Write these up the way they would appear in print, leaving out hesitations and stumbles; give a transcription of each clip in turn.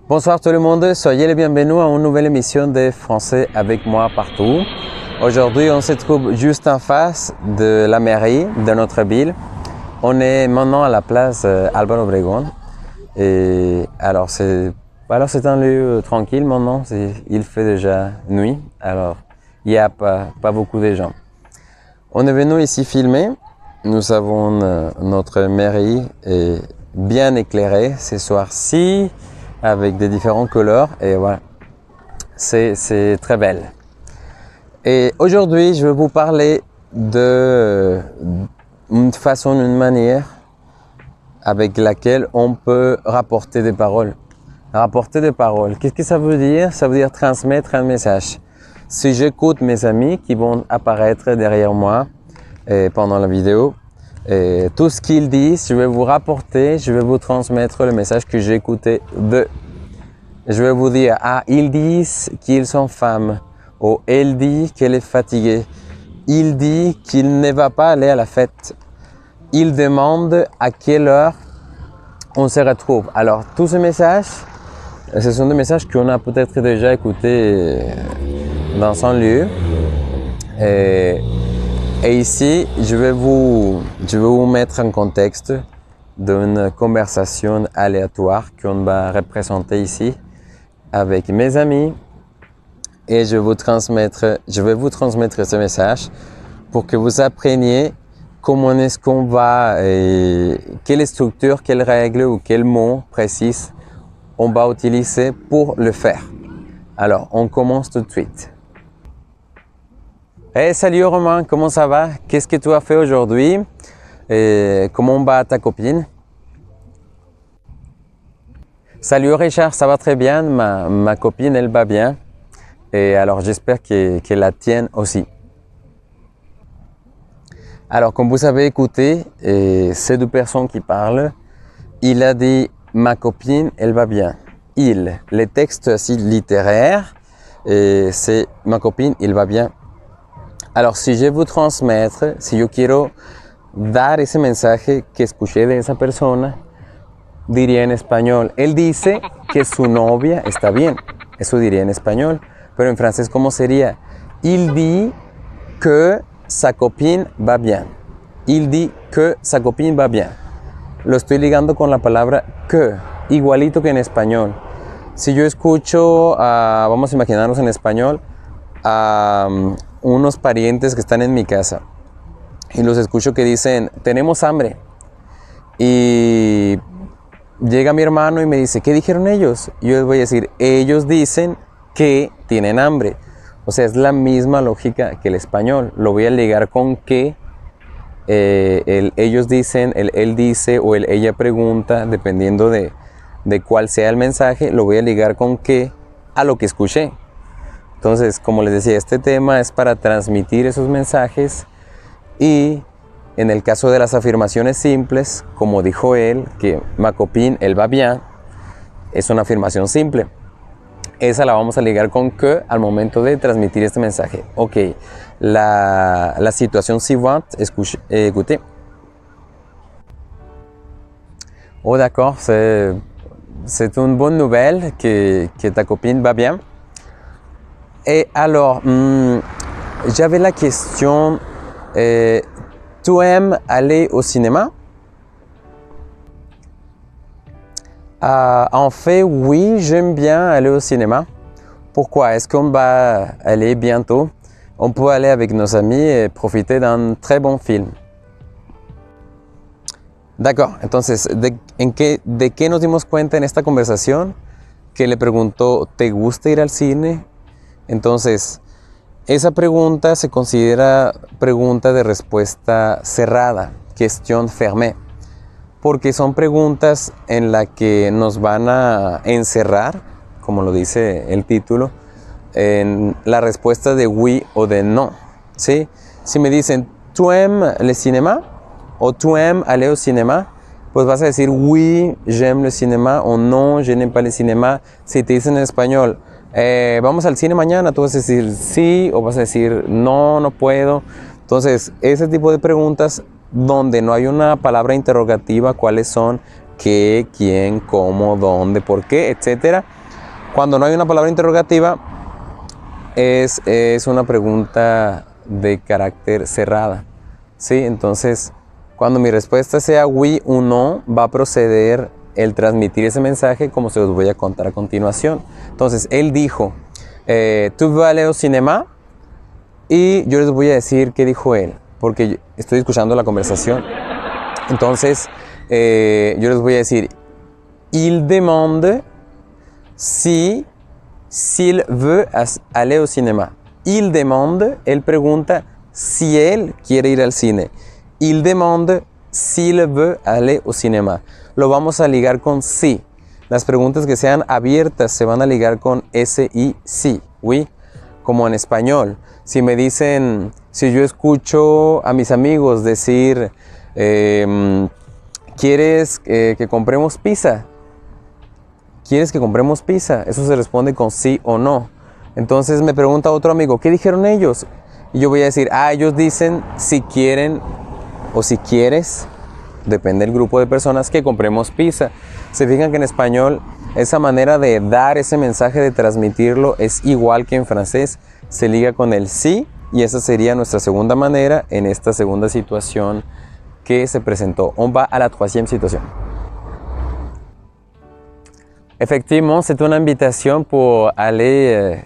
Bonsoir tout le monde, soyez les bienvenus à une nouvelle émission de Français avec moi partout. Aujourd'hui, on se trouve juste en face de la mairie de notre ville. On est maintenant à la place Álvaro Obregón. Et alors c'est un lieu tranquille maintenant, il fait déjà nuit, alors il n'y a pas beaucoup de gens. On est venu ici filmer, nous avons notre mairie bien éclairée ce soir-ci, avec des différentes couleurs et voilà, c'est très belle. Et aujourd'hui, je vais vous parler de une manière avec laquelle on peut rapporter des paroles. Rapporter des paroles, qu'est-ce que ça veut dire? Ça veut dire transmettre un message. Si j'écoute mes amis qui vont apparaître derrière moi pendant la vidéo, et tout ce qu'ils disent, je vais vous rapporter, je vais vous transmettre le message que j'ai écouté d'eux. Je vais vous dire, ils disent qu'ils sont femmes, ou elle dit qu'elle est fatiguée, il dit qu'il ne va pas aller à la fête, il demande à quelle heure on se retrouve. Alors, tous ces messages, ce sont des messages qu'on a peut-être déjà écoutés dans un lieu. Et ici, je vais vous mettre en contexte d'une conversation aléatoire qu'on va représenter ici avec mes amis et je vais vous transmettre ce message pour que vous appreniez comment est-ce qu'on va, quelle structure, quelles règles ou quels mots précis on va utiliser pour le faire. Alors, on commence tout de suite. Hey, salut Romain, comment ça va? Qu'est-ce que tu as fait aujourd'hui? Comment va ta copine? Salut Richard, ça va très bien, ma copine elle va bien. Et alors j'espère que la tienne aussi. Alors comme vous avez écouté, ces deux personnes qui parlent, il a dit ma copine elle va bien. Le texte aussi littéraire, c'est ma copine il va bien. Alors, si je vous transmettre, si yo quiero dar ese mensaje que escuché de esa persona, diría en español, él dice que su novia está bien. Eso diría en español. Pero en francés, ¿cómo sería? Il dit que sa copine va bien. Il dit que sa copine va bien. Lo estoy ligando con la palabra que, igualito que en español. Si yo escucho, vamos a imaginarnos en español, unos parientes que están en mi casa y los escucho que dicen tenemos hambre y llega mi hermano y me dice ¿qué dijeron ellos? Y yo les voy a decir ellos dicen que tienen hambre, o sea es la misma lógica que el español, lo voy a ligar con que ellos dicen, él dice o ella pregunta, dependiendo de cuál sea el mensaje, lo voy a ligar con que a lo que escuché. Entonces, como les decía, este tema es para transmitir esos mensajes y en el caso de las afirmaciones simples, como dijo él, que ma copine, elle va bien, es una afirmación simple. Esa la vamos a ligar con que al momento de transmitir este mensaje. Ok, la situación suivante, écoutez. Oh d'accord, c'est une bonne nouvelle que ta copine va bien. Et alors, j'avais la question, tu aimes aller au cinéma? En fait, oui, j'aime bien aller au cinéma. Pourquoi? Est-ce qu'on va aller bientôt? On peut aller avec nos amis et profiter d'un très bon film. D'accord, entonces, ¿de qué nos dimos cuenta en esta conversación? Que le preguntó, ¿te gusta ir al cine? Entonces, esa pregunta se considera pregunta de respuesta cerrada, question fermée, porque son preguntas en las que nos van a encerrar, como lo dice el título, en la respuesta de oui o de no, ¿sí? Si me dicen, ¿tu aimes le cinéma? O ¿tu aimes aller au cinéma? Pues vas a decir, oui, j'aime le cinéma, o no, je n'aime pas le cinéma. Si te dicen en español, vamos al cine mañana, tú vas a decir sí o vas a decir no, no puedo. Entonces, ese tipo de preguntas donde no hay una palabra interrogativa, cuáles son, qué, quién, cómo, dónde, por qué, etc. Cuando no hay una palabra interrogativa, es una pregunta de carácter cerrada, ¿sí? Entonces, cuando mi respuesta sea oui o no, va a proceder el transmitir ese mensaje como se los voy a contar a continuación. Entonces, él dijo, ¿tu veux aller au cinéma? Y yo les voy a decir qué dijo él, porque estoy escuchando la conversación. Entonces, yo les voy a decir, il demande si s'il veut aller au cinéma. Il demande, él pregunta si él quiere ir al cine. Il demande s'il veut aller au cinéma. Lo vamos a ligar con si. Las preguntas que sean abiertas se van a ligar con S y si. Oui, como en español. Si me dicen, si yo escucho a mis amigos decir, ¿quieres que compremos pizza? ¿Quieres que compremos pizza? Eso se responde con sí o no. Entonces me pregunta otro amigo, ¿qué dijeron ellos? Y yo voy a decir, ellos dicen si quieren o si quieres, depende del grupo de personas, que compremos pizza. Se fijan que en español esa manera de dar ese mensaje, de transmitirlo, es igual que en francés. Se liga con el sí y esa sería nuestra segunda manera en esta segunda situación que se presentó. On va à la troisième situation. Effectivement, c'est une invitation pour aller,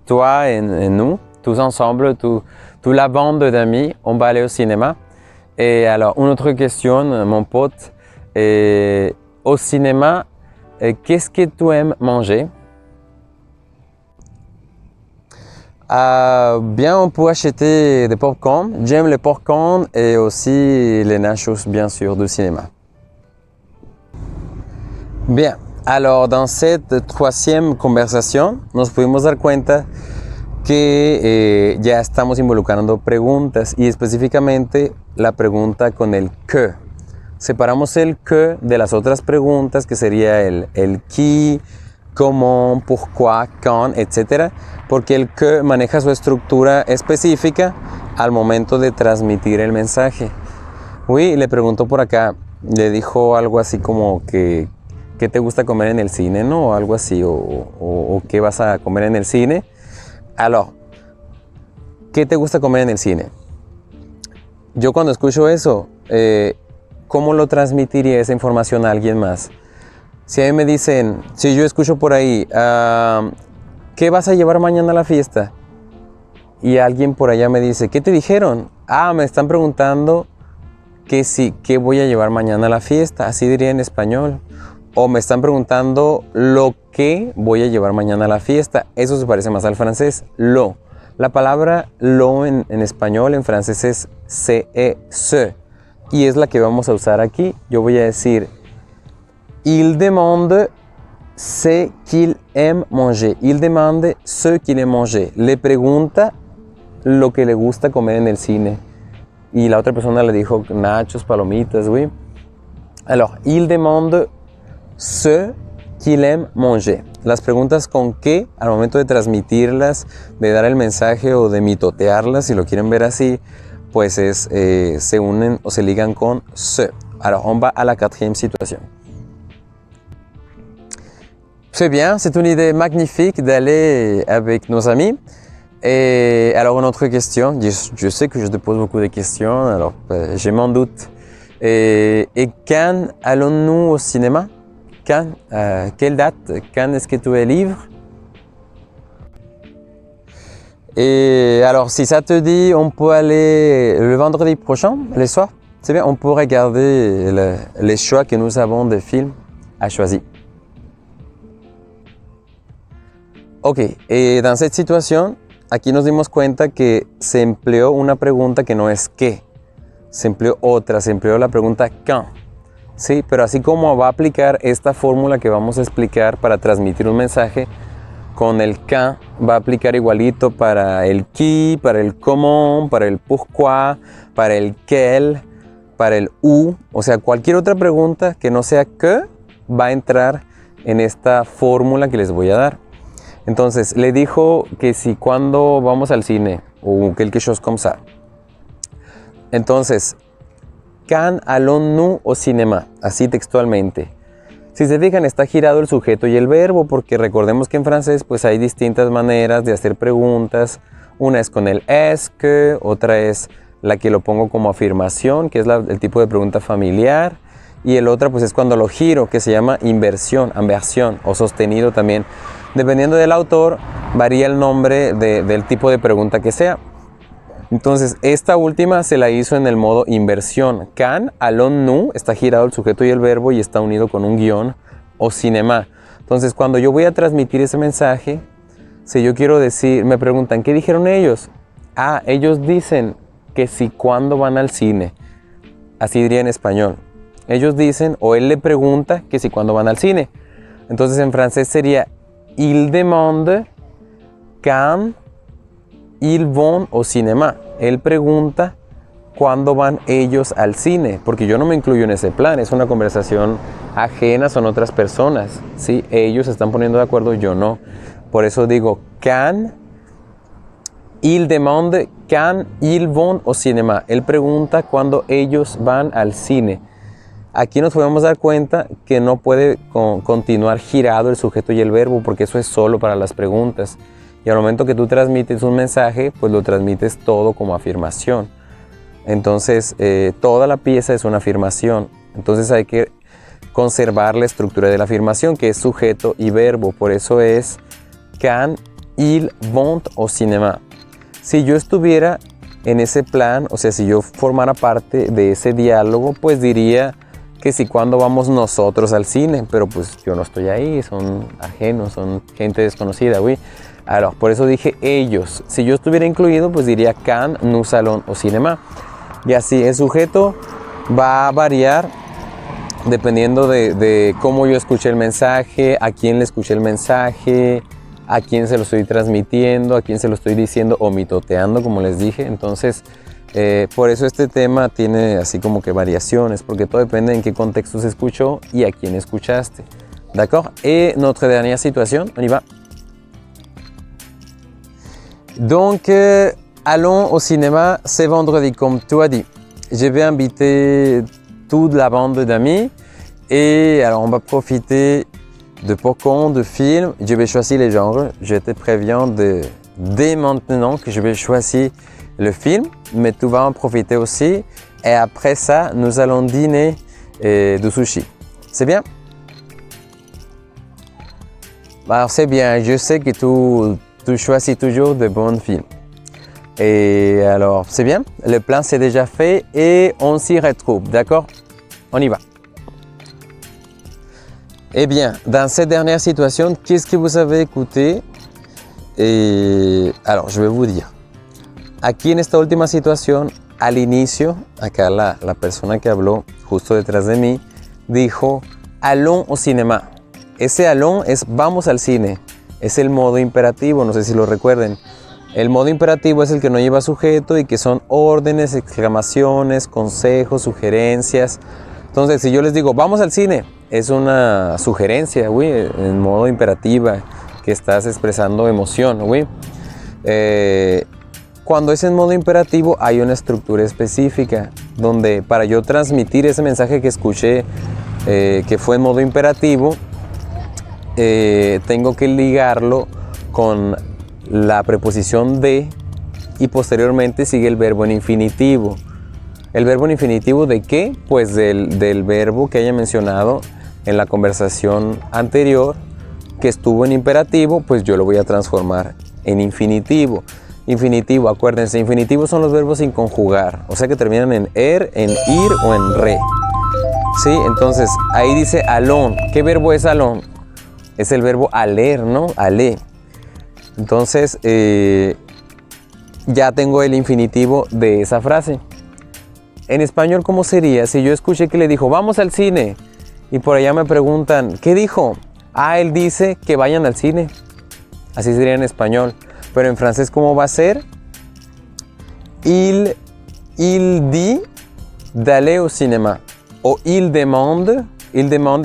toi et nous, tous ensemble, toute la bande d'amis, on va aller au cinéma. Et alors, une autre question, mon pote, au cinéma, qu'est-ce que tu aimes manger? Bien, on peut acheter des pop-corn. J'aime les pop-corn et aussi les nachos, bien sûr, du cinéma. Bien. Alors, dans cette troisième conversación, nos pudimos dar cuenta que ya estamos involucrando preguntas y específicamente la pregunta con el que. Separamos el que de las otras preguntas que sería el qui, comment, pourquoi, quand, etc. Porque el que maneja su estructura específica al momento de transmitir el mensaje. Uy, le preguntó por acá, le dijo algo así como que ¿qué te gusta comer en el cine, no? O algo así, o ¿qué vas a comer en el cine? Alors, ¿qué te gusta comer en el cine? Yo cuando escucho eso, ¿cómo lo transmitiría esa información a alguien más? Si a mí me dicen, si yo escucho por ahí, ¿qué vas a llevar mañana a la fiesta? Y alguien por allá me dice, ¿qué te dijeron? Me están preguntando qué voy a llevar mañana a la fiesta, así diría en español. O me están preguntando lo que voy a llevar mañana a la fiesta. Eso se parece más al francés, lo. La palabra lo en español, en francés es ce. Y es la que vamos a usar aquí. Yo voy a decir, il demande ce qu'il aime manger. Il demande ce qu'il aime manger. Le pregunta lo que le gusta comer en el cine. Y la otra persona le dijo nachos, palomitas, oui. Alors, il demande ce qu'il aime manger. Las preguntas con qué, al momento de transmitirlas, de dar el mensaje o de mitotearlas, si lo quieren ver así, pues se unen o se ligan con ce. Alors, on va à la quatrième situation. Très bien, c'est une idée magnifique d'aller avec nos amis. Et alors, une autre question. Je sais que je te pose beaucoup de questions, alors j'ai mon doute. Et quand allons-nous au cinéma? Quand? Quelle date? Quand est-ce que tu es libre? Et alors, si ça te dit, on peut aller le vendredi prochain, le soir. C'est bien, on peut regarder les choix que nous avons de films à choisir. Ok, et dans cette situation, aquí nos dimos cuenta que se empleó una pregunta que no es qué. Se empleó otra, se empleó la pregunta quand. Sí, pero así como va a aplicar esta fórmula que vamos a explicar para transmitir un mensaje, con el quand va a aplicar igualito para el qui, para el comment, para el pourquoi, para el quel, para el où. O sea, cualquier otra pregunta que no sea que va a entrar en esta fórmula que les voy a dar. Entonces, le dijo que si cuando vamos al cine o quelque chose comme ça. Entonces, Quand allons-nous au cinéma? Así textualmente. Si se fijan, está girado el sujeto y el verbo, porque recordemos que en francés pues hay distintas maneras de hacer preguntas. Una es con el est que, otra es la que lo pongo como afirmación, que es el tipo de pregunta familiar. Y el otro pues es cuando lo giro, que se llama inversión o sostenido también. Dependiendo del autor, varía el nombre del tipo de pregunta que sea. Entonces, esta última se la hizo en el modo inversión. Quand allons-nous, está girado el sujeto y el verbo y está unido con un guión o cinéma. Entonces, cuando yo voy a transmitir ese mensaje, si yo quiero decir, me preguntan, ¿qué dijeron ellos? Ah, ellos dicen que si cuándo van al cine. Así diría en español. Ellos dicen, o él le pregunta que si cuándo van al cine. Entonces, en francés sería, il demande quand ils vont au cinéma. Él pregunta cuándo van ellos al cine, porque yo no me incluyo en ese plan, es una conversación ajena, son otras personas, ¿sí? Ellos se están poniendo de acuerdo, yo no. Por eso digo, quand il demande quand ils vont au cinéma. Él pregunta cuándo ellos van al cine. Aquí nos podemos dar cuenta que no puede continuar girado el sujeto y el verbo, porque eso es solo para las preguntas. Y al momento que tú transmites un mensaje, pues lo transmites todo como afirmación. Entonces, toda la pieza es una afirmación. Entonces hay que conservar la estructura de la afirmación, que es sujeto y verbo. Por eso es quand ils vont au cinéma. Si yo estuviera en ese plan, o sea, si yo formara parte de ese diálogo, pues diría que si cuando vamos nosotros al cine, pero pues yo no estoy ahí, son ajenos, son gente desconocida, oui. Alors, por eso dije ellos. Si yo estuviera incluido, pues diría quand nous allons au cinéma. Y así, el sujeto va a variar dependiendo de cómo yo escuché el mensaje, a quién le escuché el mensaje, a quién se lo estoy transmitiendo, a quién se lo estoy diciendo o mitoteando, como les dije. Entonces, por eso este tema tiene así como que variaciones, porque todo depende en qué contexto se escuchó y a quién escuchaste. D'accord? Et notre dernière situation, on y va. Donc, allons au cinéma ce vendredi, comme tu as dit. Je vais inviter toute la bande d'amis et alors on va profiter de popcorn, de films. Je vais choisir les genres. Je te préviens dès maintenant que je vais choisir le film, mais tu vas en profiter aussi. Et après ça, nous allons dîner du sushi. C'est bien? Alors c'est bien, je sais que tu choisis toujours de bons films. Et alors, c'est bien, le plan c'est déjà fait et on s'y retrouve, d'accord? On y va. Eh bien, dans cette dernière situation, qu'est-ce que vous avez écouté? Et alors, je vais vous dire. Aquí en esta última situación, al inicio, acá la persona que habló justo detrás de mí, dijo, allons au cinéma. Ese allons es vamos al cine. Es el modo imperativo, no sé si lo recuerden. El modo imperativo es el que no lleva sujeto y que son órdenes, exclamaciones, consejos, sugerencias. Entonces, si yo les digo, vamos al cine, es una sugerencia, oui, en modo imperativa, que estás expresando emoción, oui. Cuando es en modo imperativo hay una estructura específica, donde para yo transmitir ese mensaje que escuché, que fue en modo imperativo, tengo que ligarlo con la preposición de y posteriormente sigue el verbo en infinitivo. ¿El verbo en infinitivo de qué? Pues del verbo que haya mencionado en la conversación anterior, que estuvo en imperativo, pues yo lo voy a transformar en infinitivo. Infinitivo, acuérdense, infinitivos son los verbos sin conjugar, o sea que terminan en en ir o en re. Sí, entonces ahí dice allons. ¿Qué verbo es allons? Es el verbo aller, ¿no? Aller. Entonces, ya tengo el infinitivo de esa frase. En español, ¿cómo sería? Si yo escuché que le dijo, vamos al cine, y por allá me preguntan, ¿qué dijo? Ah, él dice que vayan al cine. Así sería en español. Pero en francés, ¿cómo va a ser? Il dit d'aller au cinéma. O il demande,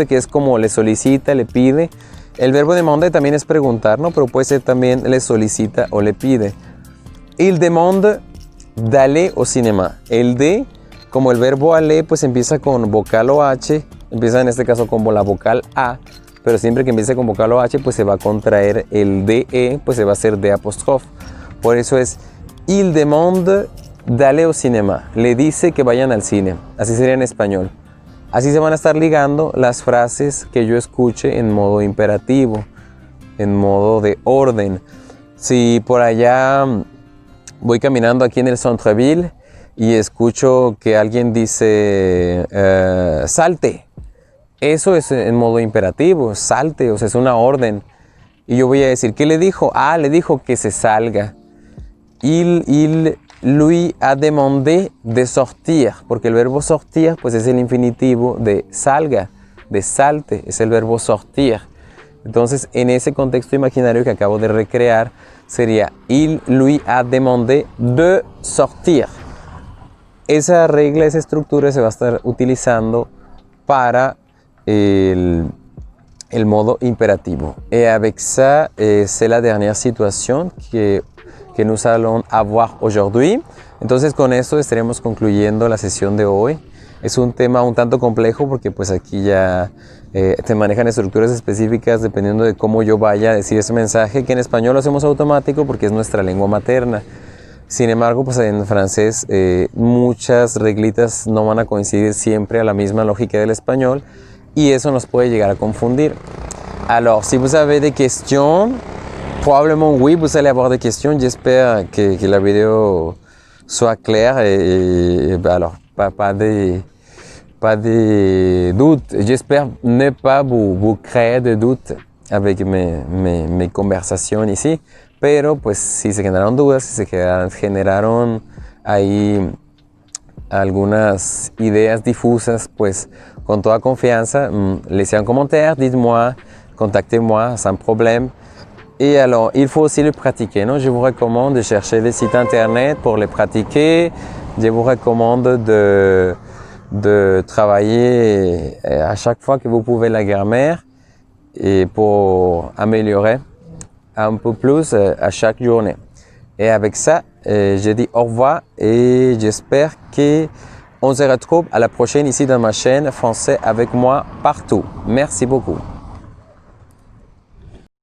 que es como le solicita, le pide. El verbo demander también es preguntar, ¿no? Pero puede ser también le solicita o le pide. Il demande d'aller au cinéma. El de Como el verbo aller pues empieza con vocal OH, empieza en este caso con la vocal A, pero siempre que empiece con vocal OH pues se va a contraer el DE, pues se va a hacer D apóstrofe. Por eso es il demande d'aller au cinéma. Le dice que vayan al cine. Así sería en español. Así se van a estar ligando las frases que yo escuche en modo imperativo, en modo de orden. Si por allá voy caminando aquí en el centre-ville y escucho que alguien dice salte, eso es en modo imperativo, salte, o sea, es una orden. Y yo voy a decir, ¿qué le dijo? Ah, le dijo que se salga. Il lui a demandé de sortir, porque el verbo sortir pues es el infinitivo de salga, de salte, es el verbo sortir. Entonces, en ese contexto imaginario que acabo de recrear, sería il lui a demandé de sortir. Esa regla, esa estructura se va a estar utilizando para el modo imperativo. Et avec ça, c'est la dernière situation que nous allons avoir aujourd'hui. Entonces con esto estaremos concluyendo la sesión de hoy. Es un tema un tanto complejo porque pues aquí ya te manejan estructuras específicas dependiendo de cómo yo vaya a decir ese mensaje, que en español lo hacemos automático porque es nuestra lengua materna. Sin embargo, pues en francés muchas reglitas no van a coincidir siempre a la misma lógica del español y eso nos puede llegar a confundir. Alors, si vous avez des questions, probablement oui, vous allez avoir des questions. J'espère que la vidéo soit claire et alors, pas de doutes. J'espère ne pas vous créer de doutes avec mes conversations ici. Pero pues si se generaron dudas, si se generaron ahí algunas ideas difusas, pues con toda confianza, laissez un commentaire, dites-moi, contactez-moi sans problème. Et alors, il faut aussi le pratiquer, non? Je vous recommande de chercher des sites internet pour les pratiquer. Je vous recommande de travailler à chaque fois que vous pouvez la grammaire et pour améliorer un peu plus à chaque journée. Et avec ça, je dis au revoir et j'espère qu'on se retrouve à la prochaine ici dans ma chaîne Français avec moi partout. Merci beaucoup.